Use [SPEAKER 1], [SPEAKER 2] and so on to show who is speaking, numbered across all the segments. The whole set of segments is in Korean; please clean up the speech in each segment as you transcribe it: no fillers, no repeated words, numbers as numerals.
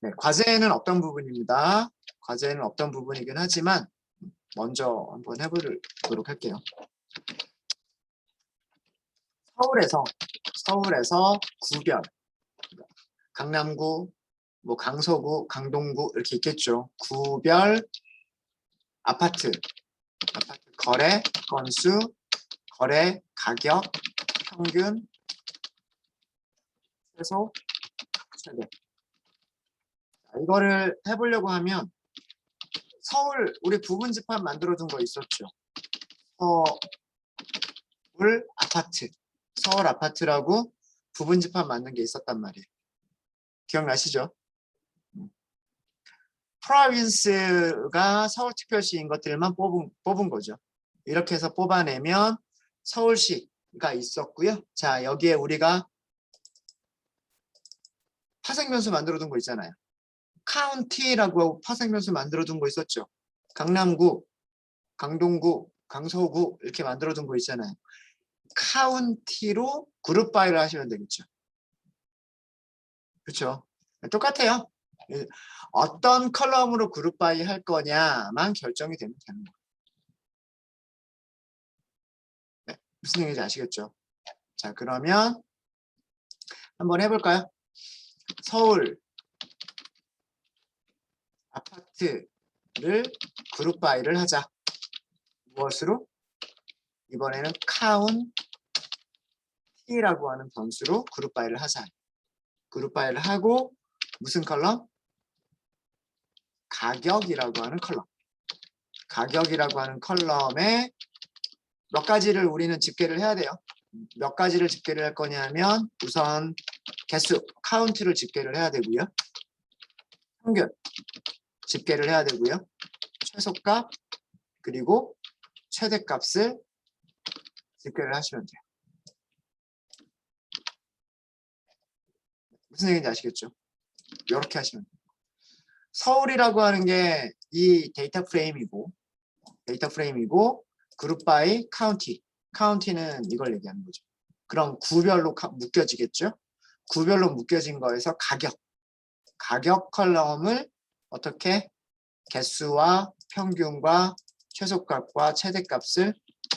[SPEAKER 1] 네, 과제는 없던 부분입니다. 과제는 없던 부분이긴 하지만 먼저 한번 해보도록 할게요. 서울에서 구별, 강남구, 뭐 강서구, 강동구 이렇게 있겠죠. 구별 아파트 거래 건수, 거래 가격, 평균, 최소, 최대. 이거를 해보려고 하면 서울 우리 부분 집합 만들어둔 거 있었죠. 서울 아파트라고 부분 집합 만든 게 있었단 말이에요. 기억나시죠? 프로빈스가 서울특별시인 것들만 뽑은 거죠. 이렇게 해서 뽑아내면 서울시가 있었고요. 자, 여기에 우리가 파생변수 만들어둔 거 있잖아요. 카운티라고 파생변수 만들어둔 거 있었죠. 강남구, 강동구, 강서구 이렇게 만들어둔 거 있잖아요. 카운티로 그룹 바이를 하시면 되겠죠. 그렇죠? 똑같아요. 어떤 컬럼으로 그룹 바이 할 거냐만 결정이 되면 되는 거예요. 네, 무슨 얘기인지 아시겠죠? 자, 그러면 한번 해볼까요? 서울 아파트를 그룹 바이를 하자. 무엇으로? 이번에는 카운티라고 하는 변수로 그룹 바이를 하자. 그룹 바이를 하고 무슨 컬럼? 가격이라고 하는 컬럼. 가격이라고 하는 컬럼에 몇 가지를 우리는 집계를 해야 돼요. 몇 가지를 집계를 할 거냐면 우선 개수, 카운트를 집계를 해야 되고요. 평균 집계를 해야 되고요. 최소값 그리고 최대값을 집계를 하시면 돼요. 무슨 얘기인지 아시겠죠? 이렇게 하시면 돼요. 서울이라고 하는 게 이 데이터 프레임이고 그룹 바이 카운티. 카운티는 이걸 얘기하는 거죠. 그럼 구별로 묶여지겠죠? 구별로 묶여진 거에서 가격 컬럼을 어떻게 개수와 평균과 최소값과 최대값을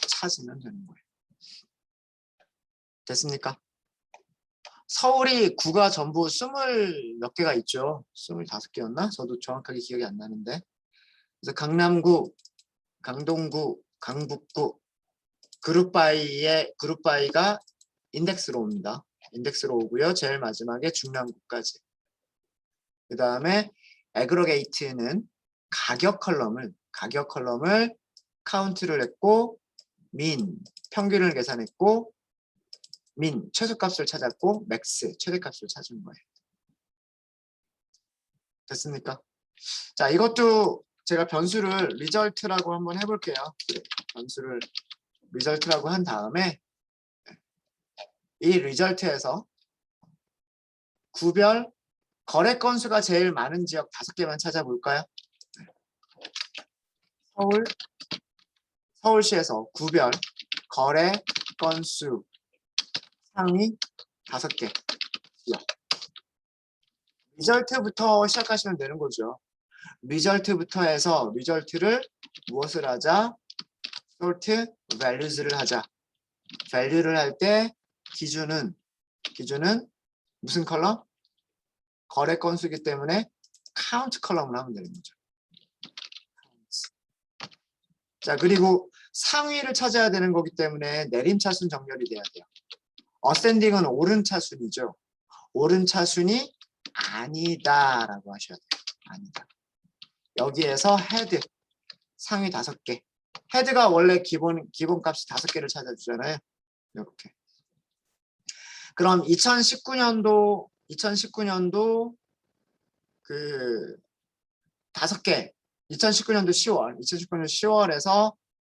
[SPEAKER 1] 찾으면 되는 거예요. 됐습니까? 서울이 구가 전부 20몇 개가 있죠. 25개였나? 저도 정확하게 기억이 안 나는데. 그래서 강남구, 강동구, 강북구 그룹 바이가 인덱스로 옵니다. 인덱스로 오고요. 제일 마지막에 중랑구까지. 그 다음에 애그러게이트는 가격 컬럼을 카운트를 했고 평균을 계산했고 최소값을 찾았고 맥스 최대값을 찾은 거예요. 됐습니까? 자, 이것도 제가 변수를 리절트라고 한번 해볼게요. 변수를 리절트라고 한 다음에 이 리절트에서 구별 거래 건수가 제일 많은 지역 5개만 찾아볼까요? 서울시에서 구별 거래 건수 상위 5개 지역. 리절트부터 시작하시면 되는 거죠. 리절트부터 해서 리절트를 무엇을 하자? sort values를 하자. value를 할 때 기준은 무슨 컬럼? 거래 건수이기 때문에 count 컬럼을 하면 되는 거죠. 자, 그리고 상위를 찾아야 되는 거기 때문에 내림차순 정렬이 돼야 돼요. 어센딩은 오른차순이죠. 오른차순이 아니다라고 하셔야 돼요. 아니다. 여기에서 헤드 상위 5개. 헤드가 원래 기본값이 5개를 찾아주잖아요. 이렇게. 그럼 2019년도 그 5개. 2019년도 10월에서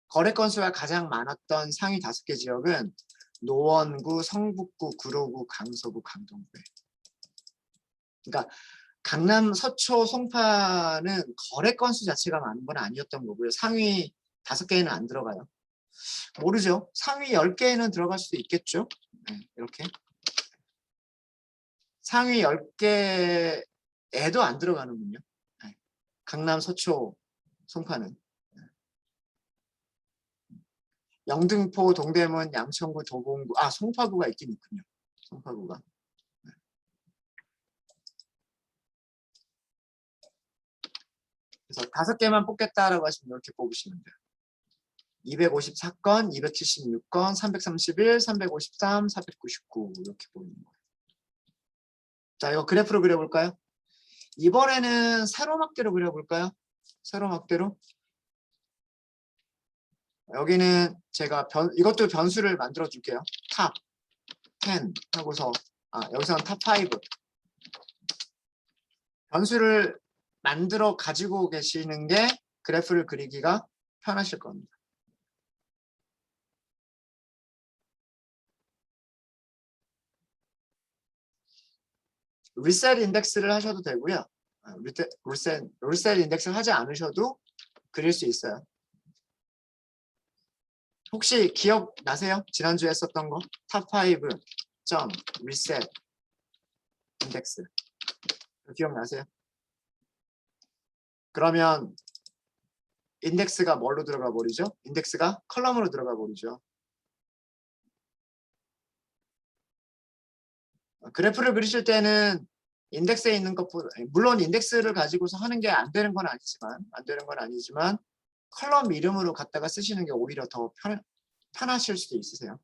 [SPEAKER 1] 거래 건수가 가장 많았던 상위 5개 지역은 노원구, 성북구, 구로구, 강서구, 강동구예요. 그러니까 강남, 서초, 송파는 거래 건수 자체가 많은 건 아니었던 거고요. 상위 5개에는 안 들어가요. 모르죠. 상위 10개에는 들어갈 수도 있겠죠. 네, 이렇게. 상위 10개 애도 안 들어가는군요. 네. 강남, 서초, 송파는. 영등포, 동대문, 양천구, 도봉구, 송파구가 있긴 있군요. 송파구가. 그래서 5개만 뽑겠다라고 하시면 이렇게 뽑으시면 돼요. 254건, 276건, 331, 353, 499 이렇게 보이는 거예요. 자, 이거 그래프로 그려볼까요? 이번에는 세로막대로 그려볼까요? 세로막대로. 여기는 제가 이것도 변수를 만들어 줄게요. 탑 10 하고서 여기서는 탑 5 변수를 만들어 가지고 계시는 게 그래프를 그리기가 편하실 겁니다. 리셋 인덱스를 하셔도 되고요. 리셋 인덱스를 하지 않으셔도 그릴 수 있어요. 혹시 기억나세요? 지난주에 했었던 거? 탑5 점 리셋 인덱스 기억나세요? 그러면 인덱스가 뭘로 들어가 버리죠? 인덱스가 컬럼으로 들어가 버리죠. 그래프를 그리실 때는 인덱스에 있는 것보다 물론 인덱스를 가지고서 하는 게 안 되는 건 아니지만 컬럼 이름으로 갖다가 쓰시는 게 오히려 더 편하실 수도 있으세요.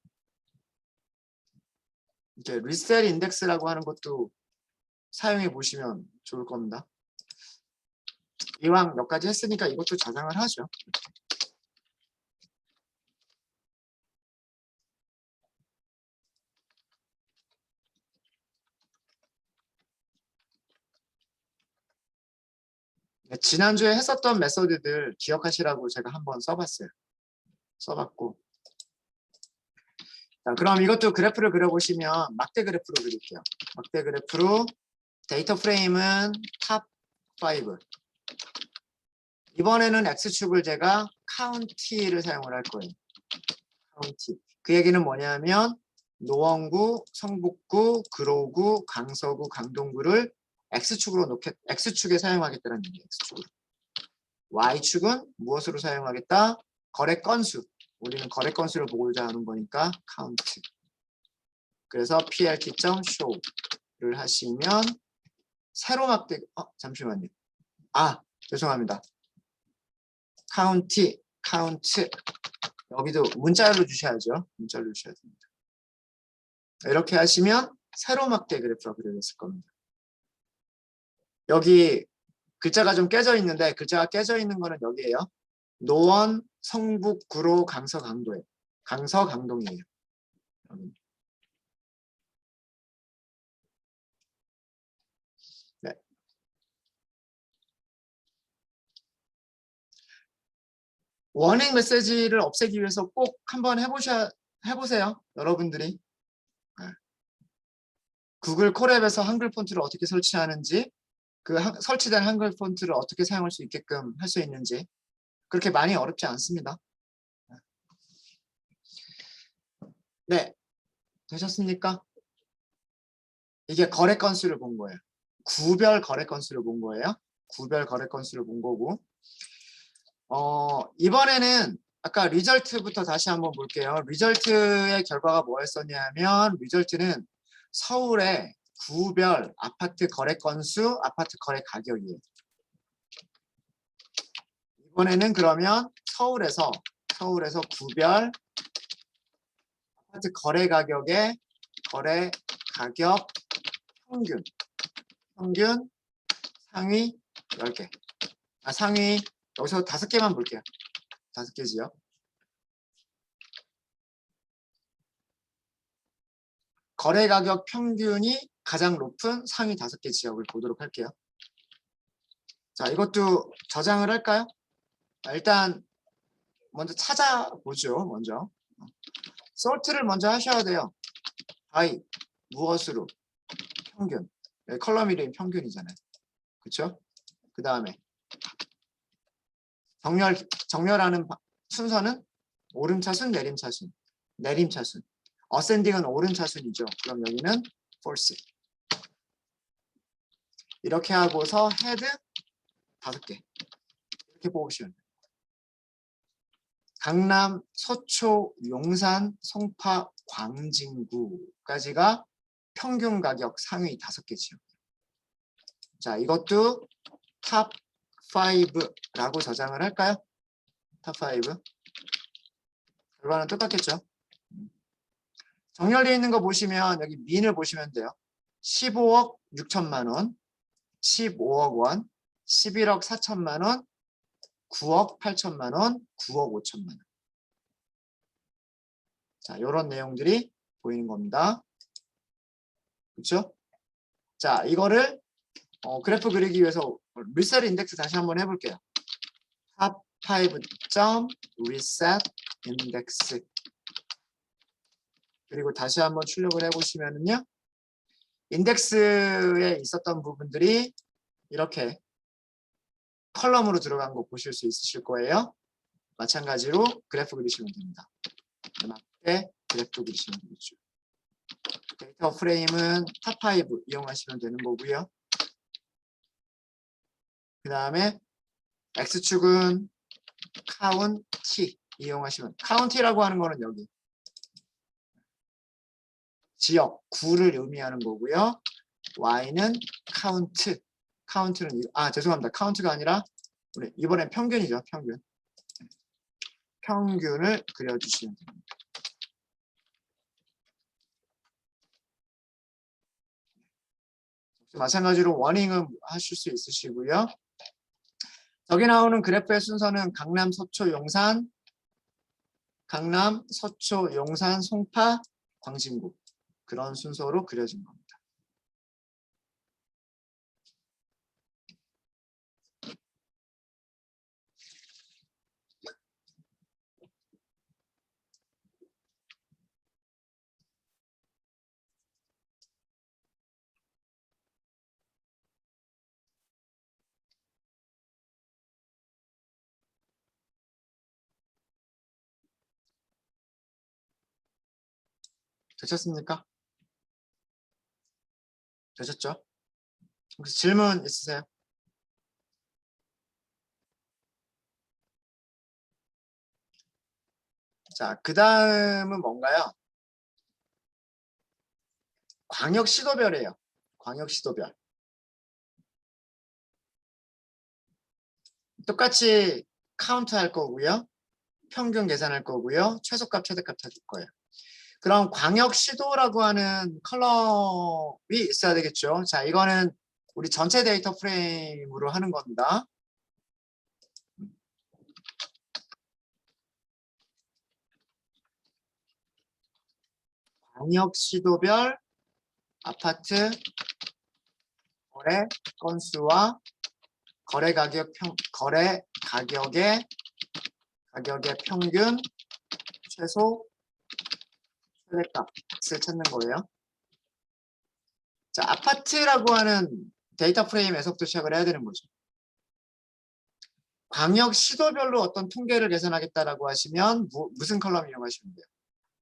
[SPEAKER 1] 이렇게 리셋 인덱스라고 하는 것도 사용해 보시면 좋을 겁니다. 이왕 몇 가지 했으니까 이것도 저장을 하죠. 지난주에 했었던 메소드들 기억하시라고 제가 한번 써봤어요. 써봤고. 자, 그럼 이것도 그래프를 그려보시면 막대 그래프로 그릴게요. 막대 그래프로 데이터 프레임은 탑 5. 이번에는 X축을 제가 카운티를 사용을 할 거예요. 카운티. 그 얘기는 뭐냐면 노원구, 성북구, 구로구, 강서구, 강동구를 X축에 사용하겠다는 얘기예요. X축으로. Y축은 무엇으로 사용하겠다? 거래 건수. 우리는 거래 건수를 보고자 하는 거니까 count. 그래서 plt.show를 하시면 세로 막대 잠시만요. 죄송합니다. count 여기도 문자로 주셔야죠. 문자로 주셔야 됩니다. 이렇게 하시면 세로 막대 그래프가 그려졌을 겁니다. 여기 글자가 좀 깨져 있는데 글자가 깨져 있는 거는 여기에요. 노원, 성북, 구로, 강서, 강도예요. 강서, 강동이에요. 네. 워닝 메시지를 없애기 위해서 꼭 한번 해보세요. 여러분들이. 네. 구글 콜앱에서 한글 폰트를 어떻게 설치하는지 그 설치된 한글 폰트를 어떻게 사용할 수 있게끔 할 수 있는지 그렇게 많이 어렵지 않습니다. 네. 되셨습니까? 이게 거래 건수를 본 거예요. 구별 거래 건수를 본 거예요. 구별 거래 건수를 본 거고 이번에는 아까 리절트부터 다시 한번 볼게요. 리절트의 결과가 뭐였었냐면 리절트는 서울의 구별 아파트 거래 건수, 아파트 거래 가격이에요. 이번에는 그러면 서울에서 구별 아파트 거래 가격의 거래 가격 평균 상위 10개. 상위 여기서 5개만 볼게요. 5개지요. 거래 가격 평균이 가장 높은 상위 5개 지역을 보도록 할게요. 자, 이것도 저장을 할까요? 일단 먼저 찾아보죠. 먼저 sort를 먼저 하셔야 돼요. by 무엇으로 평균. 컬럼 이름이 평균이잖아요. 그렇죠? 그 다음에 정렬하는 순서는 오름차순, 내림차순. 어센딩은 오름차순이죠. 그럼 여기는 false. 이렇게 하고서 헤드 5개 이렇게 뽑으시면 돼요. 강남, 서초, 용산, 송파, 광진구까지가 평균 가격 상위 5개 지역. 자, 이것도 탑 5라고 저장을 할까요? 탑 5. 결과는 똑같겠죠. 정렬되어 있는 거 보시면 여기 민을 보시면 돼요. 15억 6천만 원, 15억 원, 11억 4천만 원, 9억 8천만 원, 9억 5천만 원. 자, 이런 내용들이 보이는 겁니다. 그렇죠? 자, 이거를 그래프 그리기 위해서 리셋 인덱스 다시 한번 해볼게요. 탑5점 리셋 인덱스. 그리고 다시 한번 출력을 해보시면은요. 인덱스에 있었던 부분들이 이렇게 컬럼으로 들어간 거 보실 수 있으실 거예요. 마찬가지로 그래프 그리시면 됩니다. 맞게 그래프 그리시면 되겠죠. 데이터 프레임은 탑5 이용하시면 되는 거고요. 그 다음에 X축은 카운티 이용하시면, 카운티라고 하는 거는 여기 지역, 구를 의미하는 거고요. Y는 카운트, 카운트는 죄송합니다. 카운트가 아니라 우리 이번엔 평균이죠. 평균. 평균을 그려주시면 됩니다. 마찬가지로 워닝은 하실 수 있으시고요. 여기 나오는 그래프의 순서는 강남, 서초, 용산, 송파, 광진구 그런 순서로 그려진 겁니다. 되셨습니까? 되셨죠? 혹시 질문 있으세요? 자, 그 다음은 뭔가요? 광역시도별이에요. 광역시도별. 똑같이 카운트 할 거고요. 평균 계산할 거고요. 최소값, 최대값 찾을 거예요. 그럼 광역시도라고 하는 컬럼이 있어야 되겠죠. 자, 이거는 우리 전체 데이터 프레임으로 하는 겁니다. 광역시도별 아파트 거래 건수와 거래 가격의 평균, 최소, 최대값을 찾는 거예요. 자, 아파트라고 하는 데이터 프레임에서부터 시작을 해야 되는 거죠. 광역 시도별로 어떤 통계를 계산하겠다라고 하시면 무슨 컬럼 이용하시면 돼요?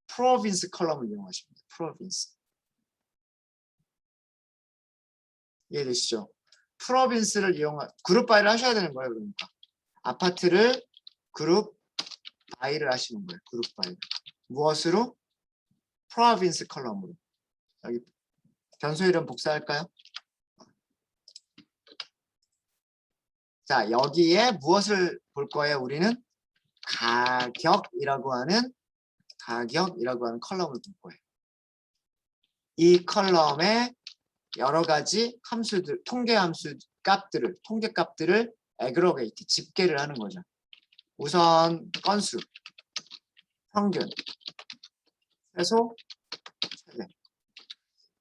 [SPEAKER 1] 프로빈스 컬럼을 이용하시면 돼요. 프로빈스. 이해되시죠? 프로빈스를 그룹 바이를 하셔야 되는 거예요. 그러니까 아파트를 그룹 바이를 하시는 거예요. 그룹 바이. 무엇으로? 프로빈스 컬럼으로. 여기 변수 이름 복사할까요? 자, 여기에 무엇을 볼 거예요? 우리는 가격이라고 하는 컬럼을 볼 거예요. 이 컬럼에 여러 가지 함수들, 통계 값들을 애그러게이트, 집계를 하는 거죠. 우선 건수, 평균, 최소, 최대.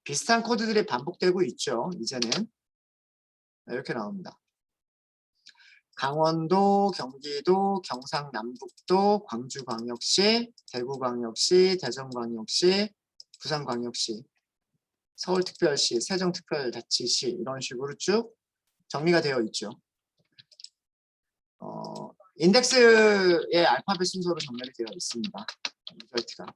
[SPEAKER 1] 비슷한 코드들이 반복되고 있죠. 이제는 이렇게 나옵니다. 강원도, 경기도, 경상남북도, 광주광역시, 대구광역시, 대전광역시, 부산광역시, 서울특별시, 세종특별자치시 이런 식으로 쭉 정리가 되어 있죠. 인덱스의 알파벳 순서로 정렬이 되어 있습니다. 리절트가.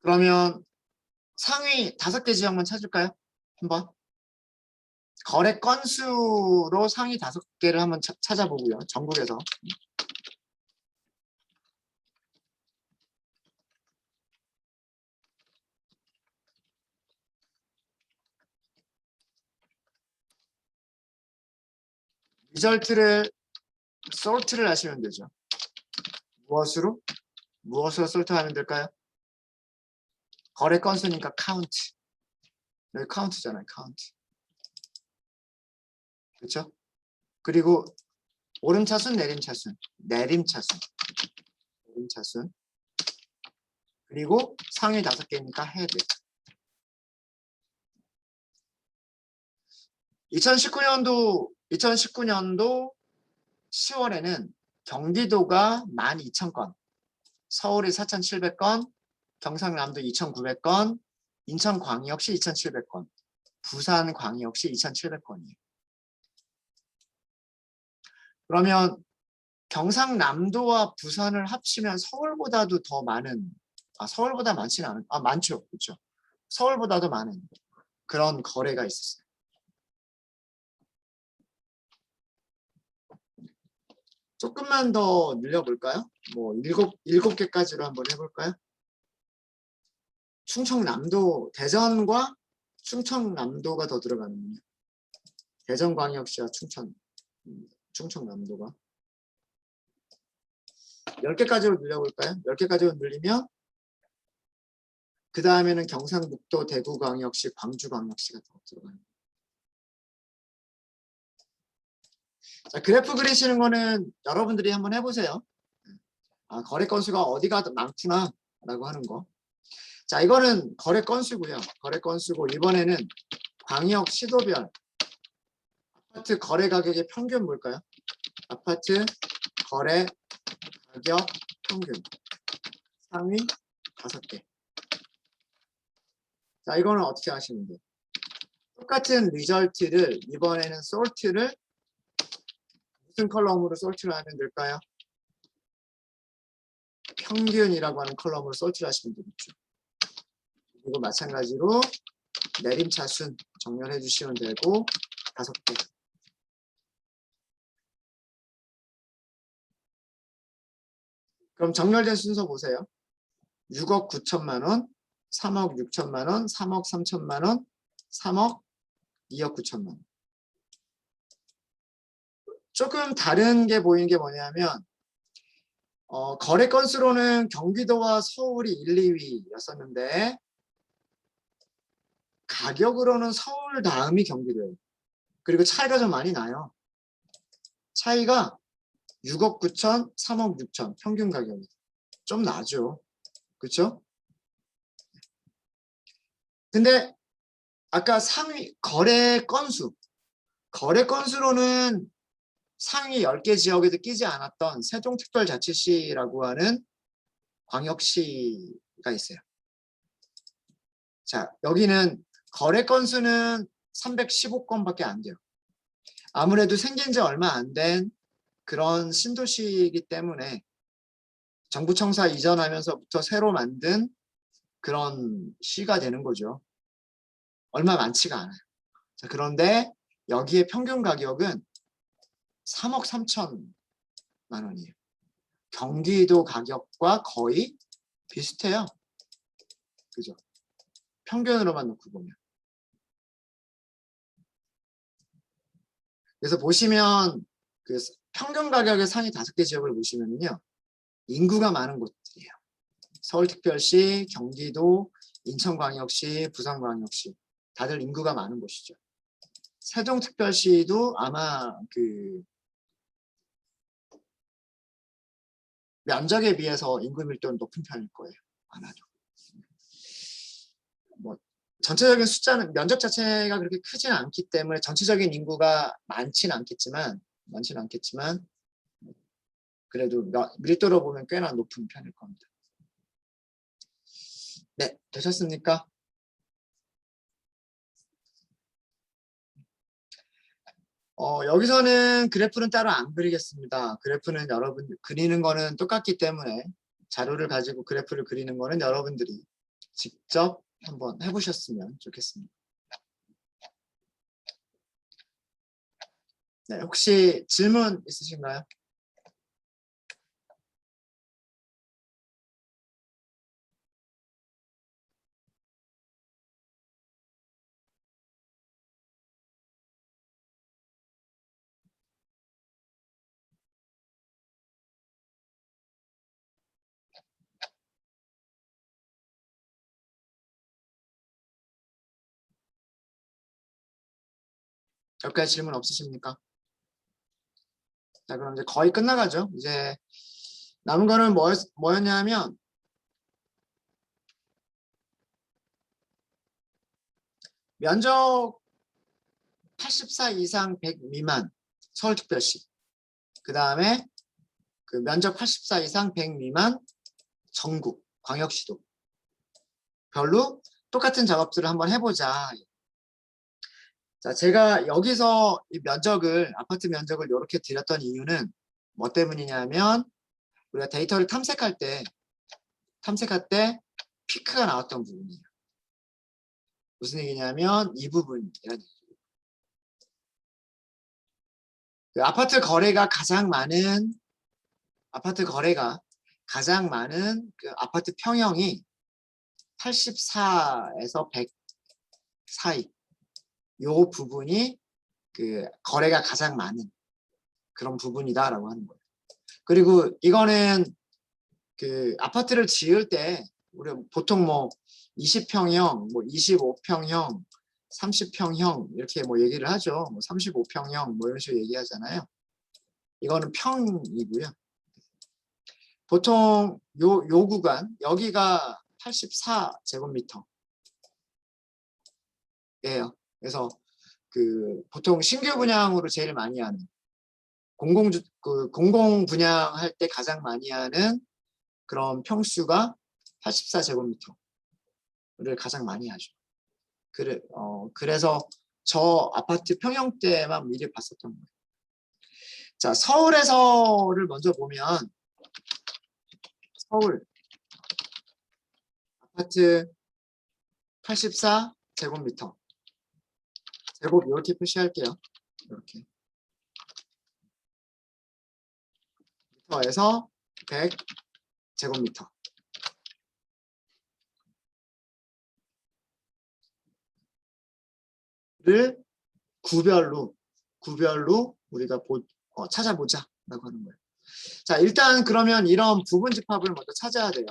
[SPEAKER 1] 그러면 상위 5개 지역만 찾을까요? 한번. 거래 건수로 상위 5개를 한번 찾아보고요. 전국에서. 리절트를 솔트를 하시면 되죠. 무엇으로? 무엇으로 솔트하면 될까요? 거래 건수니까 카운트. 여기 카운트잖아요. 카운트. 그렇죠? 그리고 오름차순, 내림차순. 내림차순. 내림차순. 그리고 상위 5개니까 헤드. 2019년도 10월에는 경기도가 12,000건, 서울이 4,700건, 경상남도 2,900건, 인천광역시 2,700건, 부산광역시 2,700건이에요. 그러면 경상남도와 부산을 합치면 서울보다도 더 많은, 서울보다 많지는 않은, 많죠. 그렇죠. 서울보다도 많은 그런 거래가 있었어요. 조금만 더 늘려볼까요? 뭐 일곱 개까지로 한번 해볼까요? 충청남도, 대전과 충청남도가 더 들어가는군요. 대전광역시와 충청남도가 10개까지로 늘려볼까요? 10개까지로 늘리면 그 다음에는 경상북도, 대구광역시, 광주광역시가 더 들어가요. 자, 그래프 그리시는 거는 여러분들이 한번 해보세요. 거래 건수가 어디가 더 많구나 라고 하는 거. 자, 이거는 거래 건수고요. 거래 건수고, 이번에는 광역 시도별 아파트 거래 가격의 평균 뭘까요? 아파트 거래 가격 평균 상위 5개. 자, 이거는 어떻게 하시면 돼요? 똑같은 리절트를 이번에는 솔트를 무슨 컬럼으로 솔트를 하면 될까요? 평균이라고 하는 컬럼으로 솔트를 하시면 되겠죠. 그리고 마찬가지로 내림차순 정렬해 주시면 되고 5개. 그럼 정렬된 순서 보세요. 6억 9천만 원, 3억 6천만 원, 3억 3천만 원, 3억 2억 9천만 원. 조금 다른 게 보이는 게 뭐냐면 거래 건수로는 경기도와 서울이 1, 2위였었는데 가격으로는 서울 다음이 경기도예요. 그리고 차이가 좀 많이 나요. 차이가 6억 9천, 3억 6천 평균 가격이 좀 나죠. 그렇죠? 근데 아까 상위 거래 건수로는 상위 10개 지역에도 끼지 않았던 세종특별자치시라고 하는 광역시가 있어요. 자, 여기는 거래 건수는 315건밖에 안 돼요. 아무래도 생긴 지 얼마 안 된 그런 신도시이기 때문에 정부청사 이전하면서부터 새로 만든 그런 시가 되는 거죠. 얼마 많지가 않아요. 자, 그런데 여기에 평균 가격은 3억 3천만 원이에요. 경기도 가격과 거의 비슷해요. 그죠? 평균으로만 놓고 보면. 그래서 보시면 그 평균 가격의 상위 5개 지역을 보시면요. 인구가 많은 곳들이에요. 서울특별시, 경기도, 인천광역시, 부산광역시 다들 인구가 많은 곳이죠. 세종특별시도 아마 그 면적에 비해서 인구 밀도는 높은 편일 거예요. 아마도. 뭐 전체적인 숫자는 면적 자체가 그렇게 크지는 않기 때문에 전체적인 인구가 많지는 않겠지만 그래도 밀도로 보면 꽤나 높은 편일 겁니다. 네, 되셨습니까? 여기서는 그래프는 따로 안 그리겠습니다. 그래프는 여러분 그리는 거는 똑같기 때문에 자료를 가지고 그래프를 그리는 거는 여러분들이 직접 한번 해보셨으면 좋겠습니다. 네, 혹시 질문 있으신가요? 여기까지 질문 없으십니까? 자, 그럼 이제 거의 끝나가죠. 이제 남은 거는 뭐였냐면 면적 84 이상 100 미만 서울특별시. 그 다음에 그 면적 84 이상 100 미만 전국 광역시도. 별로 똑같은 작업들을 한번 해보자. 자, 제가 여기서 이 면적을 아파트 면적을 이렇게 드렸던 이유는 뭐 때문이냐면 우리가 데이터를 탐색할 때 피크가 나왔던 부분이에요. 무슨 얘기냐면 이 부분이라는 얘기예요. 그 아파트 거래가 가장 많은 그 아파트 평형이 84에서 100 사이. 요 부분이 그 거래가 가장 많은 그런 부분이다라고 하는 거예요. 그리고 이거는 그 아파트를 지을 때 우리 보통 뭐 20평형, 뭐 25평형, 30평형 이렇게 뭐 얘기를 하죠. 뭐 35평형 뭐 이런 식으로 얘기하잖아요. 이거는 평이고요. 보통 요 구간 여기가 84제곱미터예요. 그래서 그 보통 신규 분양으로 제일 많이 하는 공공 분양할 때 가장 많이 하는 그런 평수가 84제곱미터를 가장 많이 하죠. 그래서 저 아파트 평형대만 미리 봤었던 거예요. 자, 서울에서를 먼저 보면 서울 아파트 84제곱미터 제곱 이렇게 표시할게요. 이렇게 미터에서 100제곱미터 를 구별로 우리가 찾아보자 라고 하는 거예요. 자, 일단 그러면 이런 부분 집합을 먼저 찾아야 돼요.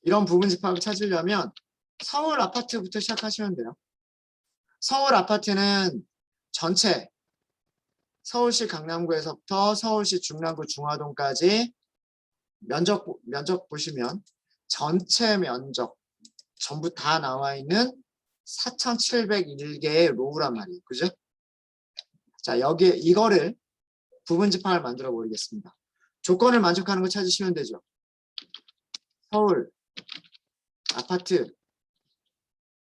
[SPEAKER 1] 이런 부분 집합을 찾으려면 서울 아파트부터 시작하시면 돼요. 서울 아파트는 전체 서울시 강남구에서부터 서울시 중랑구 중화동까지 면적 보시면 전체 면적 전부 다 나와 있는 4,701개의 로우란 말이에요. 그죠? 자, 여기에 이거를 부분 집합을 만들어 보겠습니다. 조건을 만족하는 거 찾으시면 되죠. 서울 아파트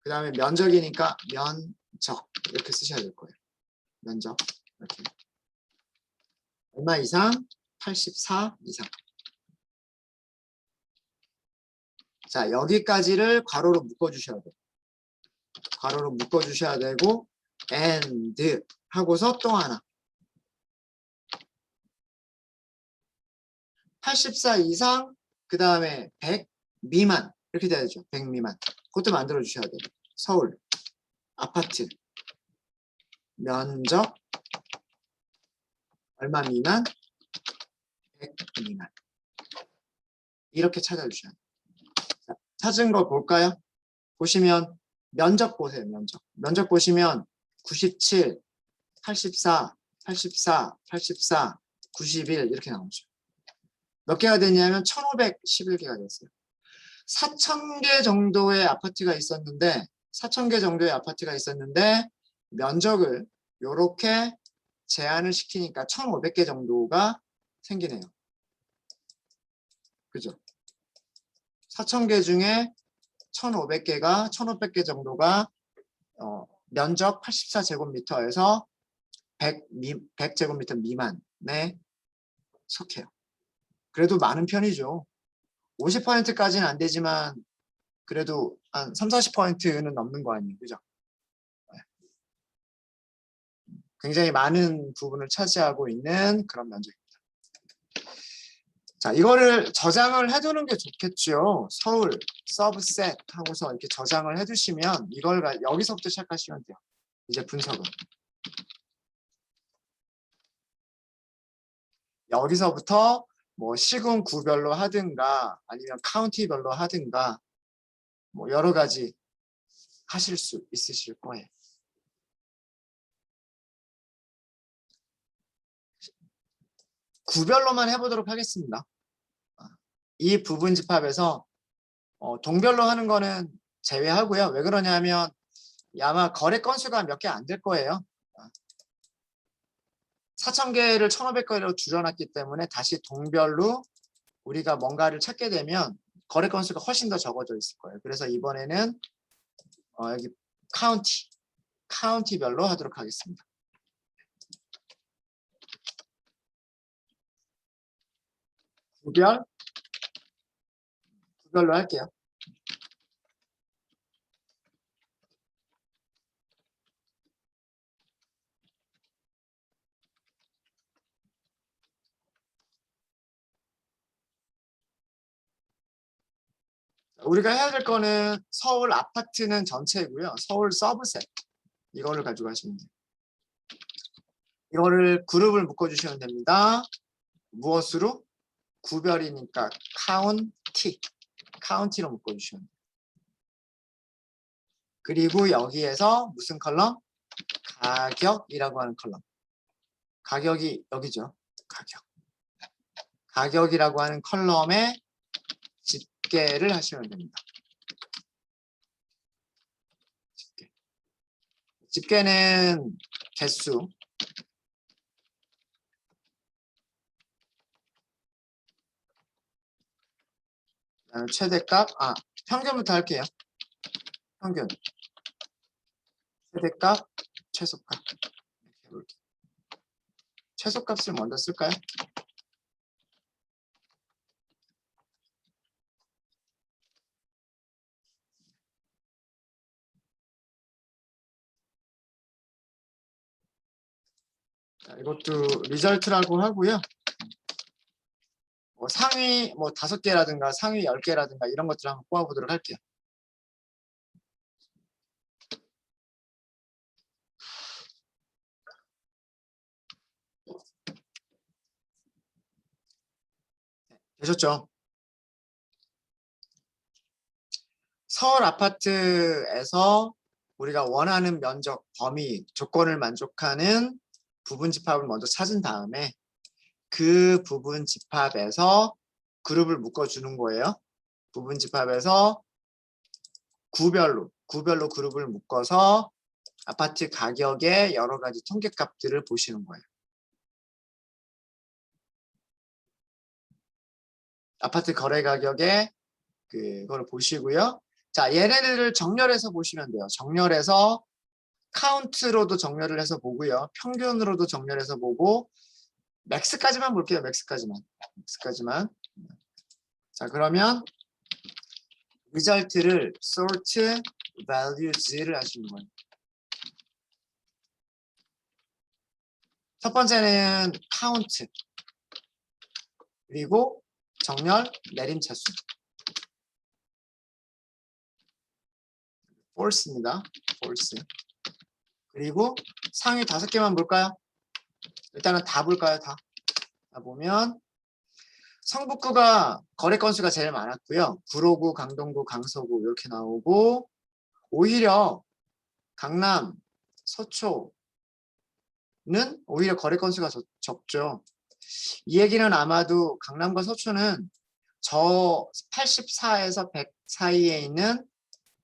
[SPEAKER 1] 그 다음에 면적이니까 면적 이렇게 쓰셔야 될 거예요. 면적 이렇게 얼마 이상? 84 이상. 자, 여기까지를 괄호로 묶어주셔야 돼요. 괄호로 묶어주셔야 되고 and 하고서 또 하나 84 이상 그 다음에 100 미만 이렇게 돼야죠. 100 미만 그것도 만들어 주셔야 돼요. 서울 아파트 면적 얼마 미만 100 미만 이렇게 찾아주셔야 돼요. 자, 찾은 거 볼까요? 보시면 면적 보세요. 면적 보시면 97, 84, 84, 84, 91 이렇게 나오죠. 몇 개가 됐냐면 1511개가 됐어요. 4,000개 정도의 아파트가 있었는데 4,000개 정도의 아파트가 있었는데 면적을 이렇게 제한을 시키니까 1,500개 정도가 생기네요. 그죠? 4,000개 중에 1,500개 정도가 면적 84제곱미터에서 100제곱미터 미만에 속해요. 그래도 많은 편이죠. 50%까지는 안 되지만 그래도 한 3, 40%는 넘는 거 아니에요. 그죠? 굉장히 많은 부분을 차지하고 있는 그런 면적입니다. 자, 이거를 저장을 해두는 게 좋겠죠. 서울 서브셋 하고서 이렇게 저장을 해두시면 이걸 여기서부터 시작하시면 돼요. 이제 분석은. 여기서부터 뭐 시군 구별로 하든가 아니면 카운티별로 하든가 뭐 여러 가지 하실 수 있으실 거예요. 구별로만 해보도록 하겠습니다. 이 부분 집합에서 동별로 하는 거는 제외하고요. 왜 그러냐면 아마 거래 건수가 몇 개 안 될 거예요. 4,000개를 1,500개로 줄여놨기 때문에 다시 동별로 우리가 뭔가를 찾게 되면 거래 건수가 훨씬 더 적어져 있을 거예요. 그래서 이번에는 여기 카운티별로 하도록 하겠습니다. 구별로 할게요. 우리가 해야 될 거는 서울 아파트는 전체고요. 서울 서브셋 이거를 가지고 하시면 돼요. 이거를 그룹을 묶어주시면 됩니다. 무엇으로? 구별이니까 카운티로 묶어주시면 돼요. 그리고 여기에서 무슨 컬럼? 가격이라고 하는 컬럼. 가격이 여기죠. 가격이라고 하는 컬럼에 집계를 하시면 됩니다. 집계는 개수, 최대값, 평균부터 할게요. 평균, 최대값, 최소값. 이렇게 해볼게요. 최소값을 먼저 쓸까요? 자, 이것도 리절트라고 하고요. 상위 5개라든가 상위 10개라든가 이런 것들을 한번 뽑아보도록 할게요. 되셨죠? 서울 아파트에서 우리가 원하는 면적, 범위, 조건을 만족하는 부분 집합을 먼저 찾은 다음에 그 부분 집합에서 그룹을 묶어주는 거예요. 부분 집합에서 구별로 그룹을 묶어서 아파트 가격의 여러 가지 통계값들을 보시는 거예요. 아파트 거래 가격의 그걸 보시고요. 자, 얘네들을 정렬해서 보시면 돼요. 정렬해서 카운트로도 정렬을 해서 보고요. 평균으로도 정렬해서 보고 맥스까지만 볼게요. 맥스까지만. 자, 그러면 리절트를 sort values를 하시는 거예요. 첫 번째는 count 그리고 정렬 내림차수 false입니다. false. 그리고 상위 5개만 볼까요? 일단은 다 볼까요? 다 보면 성북구가 거래 건수가 제일 많았고요. 구로구, 강동구, 강서구 이렇게 나오고 오히려 강남, 서초는 오히려 거래 건수가 적죠. 이 얘기는 아마도 강남과 서초는 저 84에서 100 사이에 있는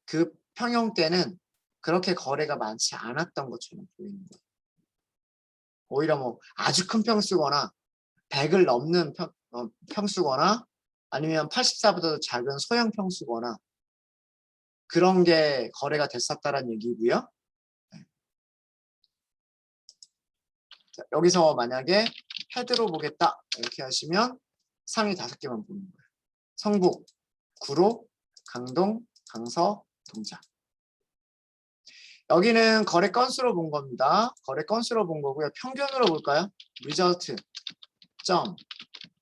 [SPEAKER 1] 그 평형대는 그렇게 거래가 많지 않았던 것처럼 보이는 거예요. 오히려 뭐 아주 큰 평수거나 100을 넘는 평수거나 아니면 84보다도 작은 소형 평수거나 그런 게 거래가 됐었다는 얘기고요. 자, 여기서 만약에 헤드로 보겠다 이렇게 하시면 상위 5개만 보는 거예요. 성북, 구로, 강동, 강서, 동작. 여기는 거래 건수로 본 겁니다. 거래 건수로 본 거고요. 평균으로 볼까요? result, 점,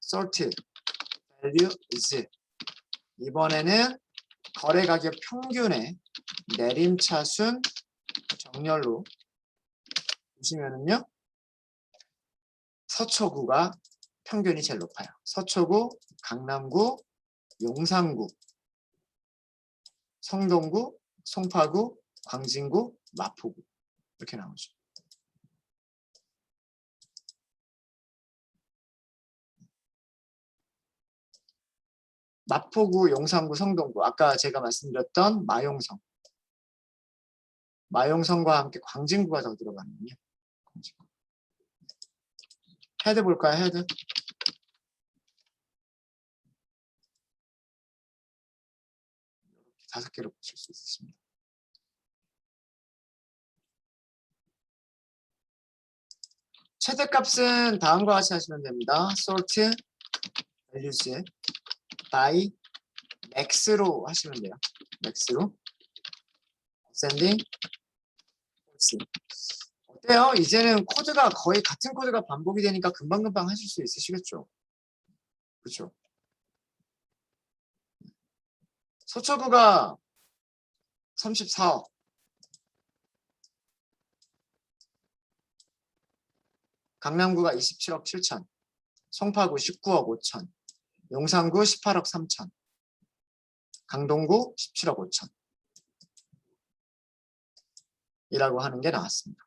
[SPEAKER 1] sort, value, is. 이번에는 거래 가격 평균의 내림차순 정렬로 보시면은요. 서초구가 평균이 제일 높아요. 서초구, 강남구, 용산구, 성동구, 송파구, 광진구, 마포구 이렇게 나오죠. 마포구, 용산구, 성동구 아까 제가 말씀드렸던 마용성. 마용성과 함께 광진구가 더 들어가는군요. 광진구. 헤드 볼까요? 헤드. 이렇게 5개로 보실 수 있으십니다. 최대값은 다음과 같이 하시면 됩니다. sort, values, by, max로 하시면 돼요. max로. ascending, false. 어때요? 이제는 코드가 거의 같은 코드가 반복이 되니까 금방금방 하실 수 있으시겠죠? 그렇죠? 서초구가 34억. 강남구가 27억 7천. 송파구 19억 5천. 용산구 18억 3천. 강동구 17억 5천. 이라고 하는 게 나왔습니다.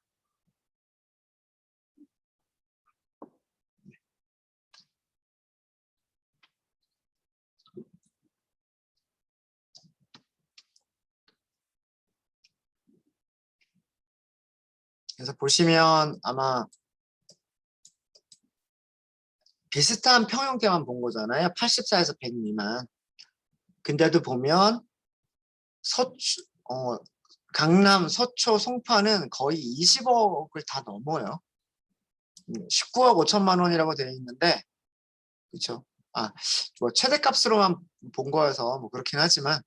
[SPEAKER 1] 그래서 보시면 아마 비슷한 평형대만 본 거잖아요. 84에서 100 미만. 근데도 보면 강남, 서초, 송파는 거의 20억을 다 넘어요. 19억 5천만 원이라고 되어 있는데, 그렇죠? 뭐 최대값으로만 본 거여서 뭐 그렇긴 하지만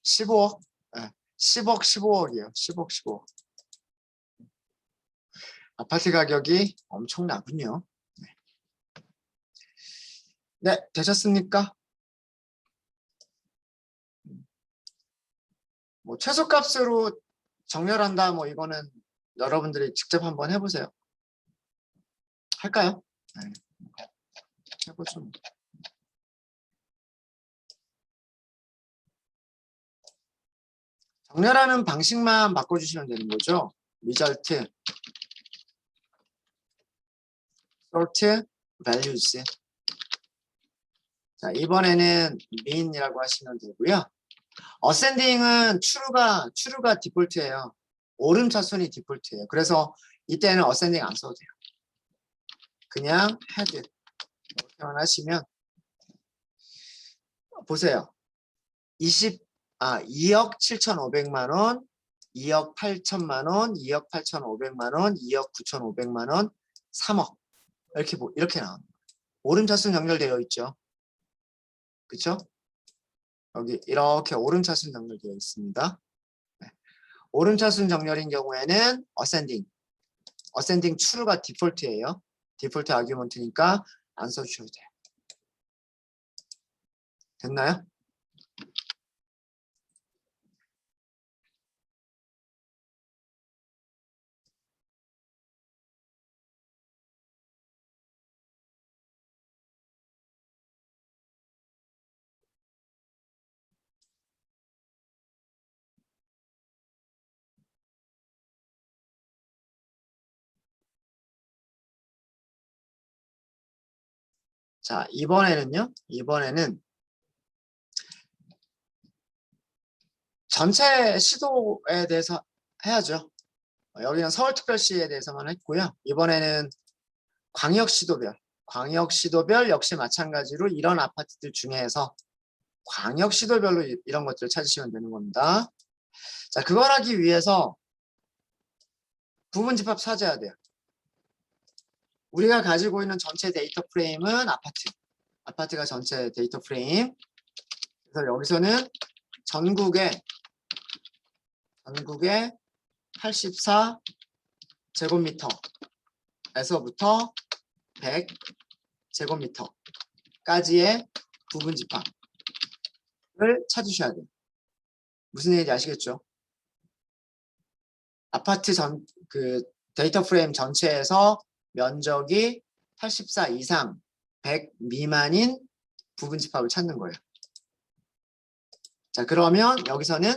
[SPEAKER 1] 15억, 10억, 15억이에요. 10억, 15억. 아파트 가격이 엄청나군요. 네, 되셨습니까? 뭐 최소값으로 정렬한다, 뭐 이거는 여러분들이 직접 한번 해보세요. 할까요? 네. 해보죠. 정렬하는 방식만 바꿔주시면 되는 거죠. result, sort, values. 자, 이번에는 mean이라고 하시면 되고요. ascending은 true가 디폴트예요. 오름차순이 디폴트예요. 그래서 이때는 ascending 안 써도 돼요. 그냥 head 이렇게만 하시면 보세요. 2억 7,500만 원, 2억 8천만 원, 2억 8,500만 원, 2억 9,500만 원, 3억 이렇게 나옵니다. 오름차순 연결되어 있죠. 그렇죠? 여기 이렇게 오름차순 연결되어 있습니다. 네. 오름차순 정렬인 경우에는 ascending true가 디폴트예요. 디폴트 아규먼트니까 안 써주셔도 돼요. 됐나요? 자, 이번에는 전체 시도에 대해서 해야죠. 여기는 서울특별시에 대해서만 했고요. 이번에는 광역시도별 역시 마찬가지로 이런 아파트들 중에서 광역시도별로 이런 것들을 찾으시면 되는 겁니다. 자, 그걸 하기 위해서 부분집합 찾아야 돼요. 우리가 가지고 있는 전체 데이터 프레임은 아파트가 전체 데이터 프레임. 그래서 여기서는 전국에 84 제곱미터에서부터 100 제곱미터까지의 부분 집합을 찾으셔야 돼요. 무슨 얘기인지 아시겠죠? 아파트 그 데이터 프레임 전체에서 면적이 84 이상 100 미만인 부분 집합을 찾는 거예요. 자, 그러면 여기서는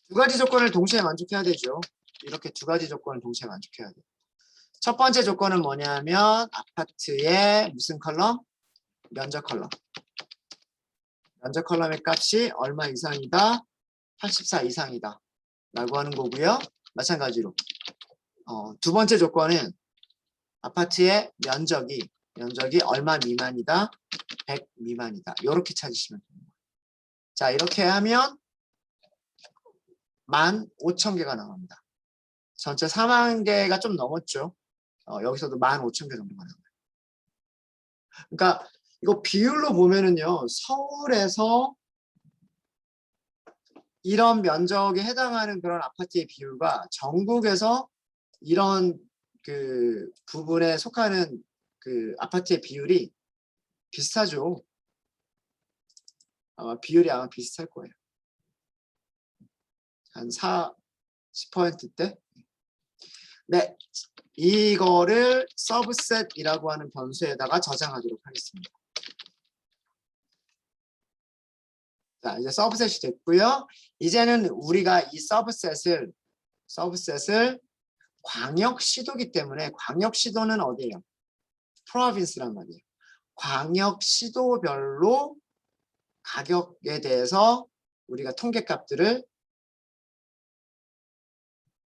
[SPEAKER 1] 두 가지 조건을 동시에 만족해야 되죠. 이렇게 두 가지 조건을 동시에 만족해야 돼요. 첫 번째 조건은 뭐냐면 아파트의 무슨 컬럼? 면적 컬럼. 면적 컬럼의 값이 얼마 이상이다? 84 이상이다. 라고 하는 거고요. 마찬가지로 두 번째 조건은 아파트의 면적이 얼마 미만이다? 100 미만이다. 이렇게 찾으시면 됩니다. 자, 이렇게 하면 15,000개가 나옵니다. 전체 4만 개가 좀 넘었죠. 여기서도 15,000개 정도가 나와요. 그러니까 이거 비율로 보면은요, 서울에서 이런 면적에 해당하는 그런 아파트의 비율과 전국에서 이런 그 부분에 속하는 그 아파트의 비율이 비슷하죠. 비율이 아마 비슷할 거예요. 한 10%대? 네, 이거를 서브셋이라고 하는 변수에다가 저장하도록 하겠습니다. 자, 이제 서브셋이 됐고요. 이제는 우리가 이 서브셋을 광역시도기 때문에 광역시도는 어디예요? 프로빈스란 말이에요. 광역시도별로 가격에 대해서 우리가 통계값들을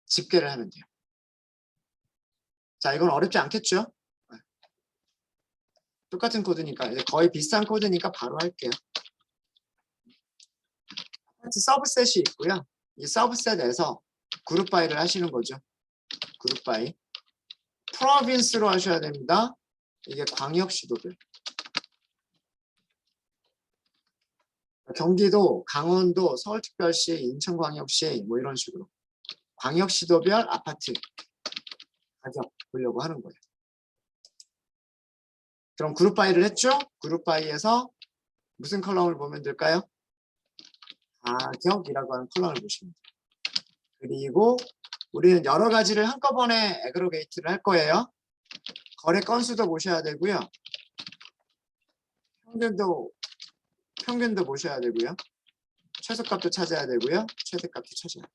[SPEAKER 1] 집계를 하면 돼요. 자, 이건 어렵지 않겠죠? 똑같은 코드니까 거의 비슷한 코드니까 바로 할게요. 서브셋이 있고요. 이 서브셋에서 그룹 바이를 하시는 거죠. 그룹 바이. 프로빈스로 하셔야 됩니다. 이게 광역시도들. 경기도, 강원도, 서울특별시, 인천광역시 뭐 이런 식으로 광역시도별 아파트 가격 보려고 하는 거예요. 그럼 그룹 바이를 했죠? 그룹 바이에서 무슨 컬럼을 보면 될까요? 가격이라고 하는 컬럼을 보시면 돼요. 그리고 우리는 여러 가지를 한꺼번에 애그로게이트를 할 거예요. 거래 건수도 보셔야 되고요. 평균도 보셔야 되고요. 최소값도 찾아야 되고요. 최대값도 찾아야 돼요.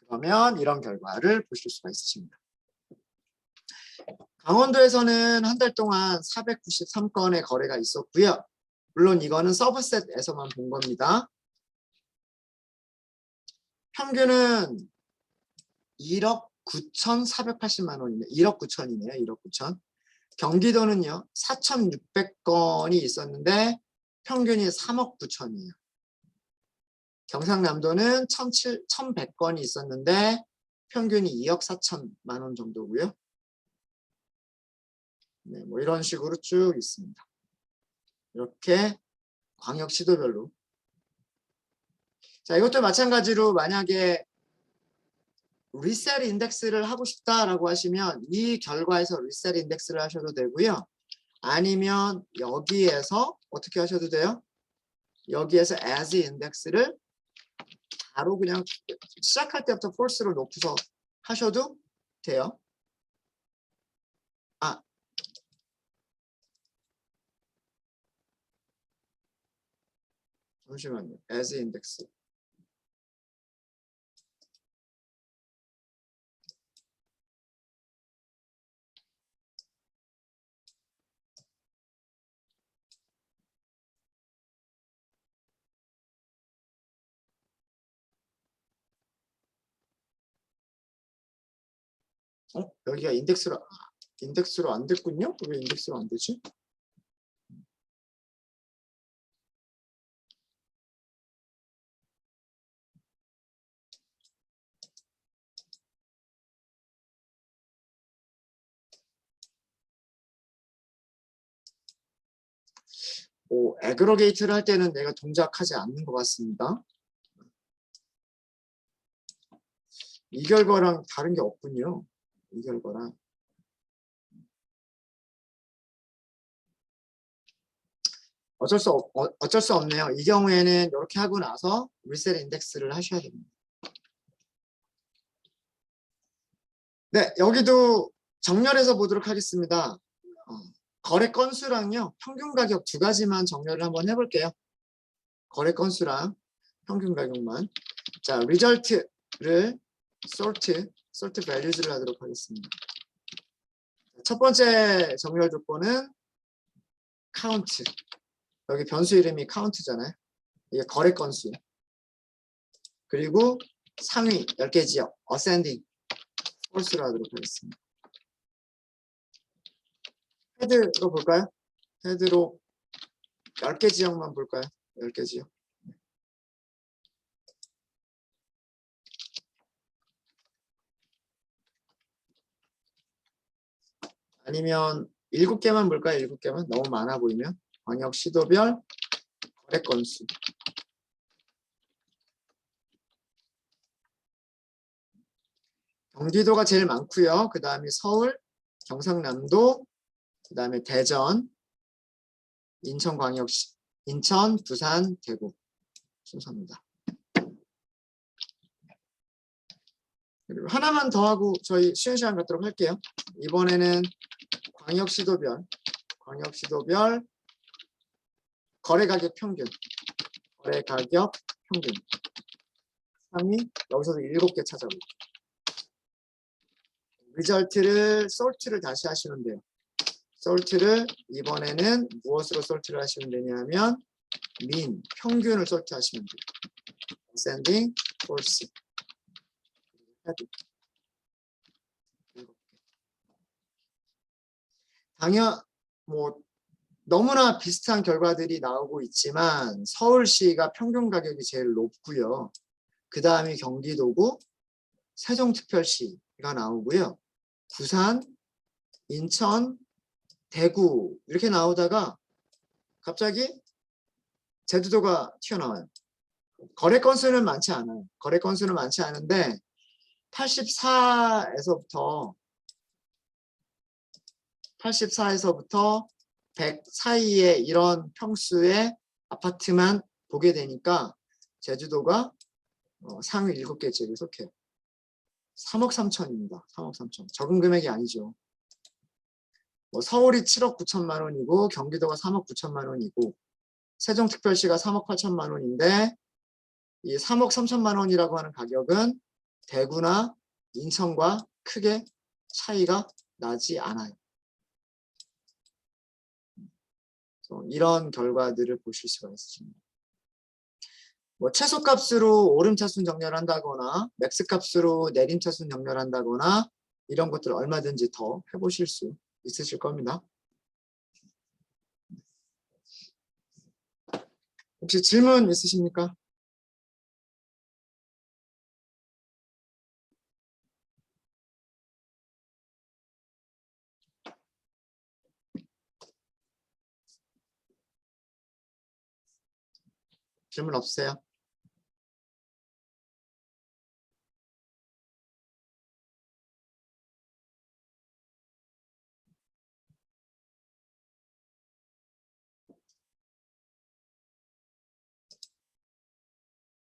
[SPEAKER 1] 그러면 이런 결과를 보실 수가 있으십니다. 강원도에서는 한 달 동안 493건의 거래가 있었고요. 물론 이거는 서브셋에서만 본 겁니다. 평균은 1억 9,480만 원이네요. 1억 9천이네요. 1억 9천. 경기도는요. 4,600건이 있었는데 평균이 3억 9천이에요. 경상남도는 1,100건이 있었는데 평균이 2억 4천만 원 정도고요. 네, 뭐 이런 식으로 쭉 있습니다. 이렇게 광역시도별로. 자, 이것도 마찬가지로 만약에 리셀 인덱스를 하고 싶다라고 하시면 이 결과에서 리셀 인덱스를 하셔도 되고요. 아니면 여기에서 어떻게 하셔도 돼요? 여기에서 as 인덱스를 바로 그냥 시작할 때부터 false를 놓고서 하셔도 돼요. 잠시만요. as 인덱스. 여기가 인덱스로 안 됐군요? 왜 인덱스로 안 되지? 애그러게이트를 할 때는 내가 동작하지 않는 것 같습니다. 이 결과랑 다른 게 없군요. 이 결과랑. 어쩔 수 없네요. 이 경우에는 이렇게 하고 나서 리셋 인덱스를 하셔야 됩니다. 네, 여기도 정렬해서 보도록 하겠습니다. 거래 건수랑요, 평균 가격 두 가지만 정렬을 한번 해볼게요. 거래 건수랑 평균 가격만. 자, 리절트를 sort values를 하도록 하겠습니다. 첫 번째 정렬 조건은 count. 여기 변수 이름이 count잖아요. 이게 거래 건수. 그리고 상위 10개 지역 ascending false로 하도록 하겠습니다. 헤드로 볼까요? 헤드로 10개 지역만 볼까요? 10개 지역. 아니면 7개만 볼까요? 7개만? 너무 많아 보이면. 광역 시도별 거래 건수. 경기도가 제일 많고요. 그 다음에 서울, 경상남도, 그 다음에 대전, 인천광역시, 인천, 부산, 대구 순서입니다. 그리고 하나만 더 하고 저희 쉬는 시간 갖도록 할게요. 이번에는 광역시도별 거래가격 평균, 거래가격 평균 상위 여기서도 7개 찾아볼게요. 리절트를 sort를 다시 하시면 돼요. sort를 이번에는 무엇으로 sort를 하시면 되냐면 mean, 평균을 sort 하시면 돼요. ascending, false. 당연 너무나 비슷한 결과들이 나오고 있지만 서울시가 평균 가격이 제일 높고요. 그 다음이 경기도고 세종특별시가 나오고요. 부산, 인천, 대구 이렇게 나오다가 갑자기 제주도가 튀어나와요. 거래 건수는 많지 않아요. 거래 건수는 많지 않은데 84에서부터 100 사이에 이런 평수의 아파트만 보게 되니까 제주도가 상위 7개 지역에 속해요. 3억 3천입니다. 3억 3천. 적은 금액이 아니죠. 서울이 7억 9천만 원이고 경기도가 3억 9천만 원이고 세종특별시가 3억 8천만 원인데 이 3억 3천만 원이라고 하는 가격은 대구나 인천과 크게 차이가 나지 않아요. 이런 결과들을 보실 수가 있습니다. 최소값으로 오름차순 정렬한다거나 맥스값으로 내림차순 정렬한다거나 이런 것들 얼마든지 더 해보실 수 있으실 겁니다. 혹시 질문 있으십니까? 질문 없으세요?